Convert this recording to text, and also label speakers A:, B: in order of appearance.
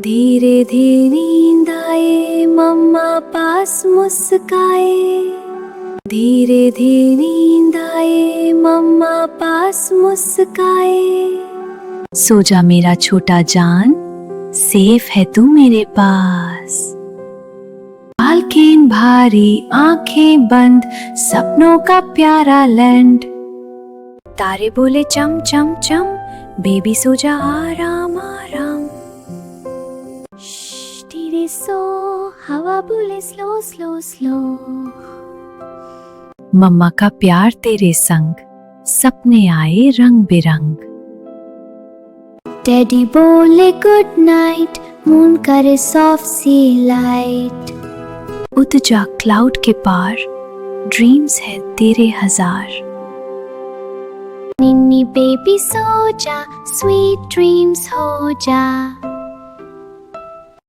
A: धीरे धीरे नींद आए, मम्मा पास मुस्काए। धीरे धीरे नींद आए, मम्मा पास मुस्काए। सो जा मेरा छोटा जान, सेफ है तू मेरे पास। बालकेन भारी, आंखें बंद, सपनों का प्यारा लैंड। तारे बोले चम चम चम, बेबी सो जा आराम आराम। धीरे सो, हवा बोले स्लो स्लो स्लो। मम्मा का प्यार तेरे संग, सपने आए रंग बिरंग। डैडी बोले गुड नाइट, मून करे सॉफ्ट सी लाइट। उठ जा क्लाउड के पार, ड्रीम्स है तेरे हजार। निन्नी बेबी सो जा, स्वीट ड्रीम्स हो जा।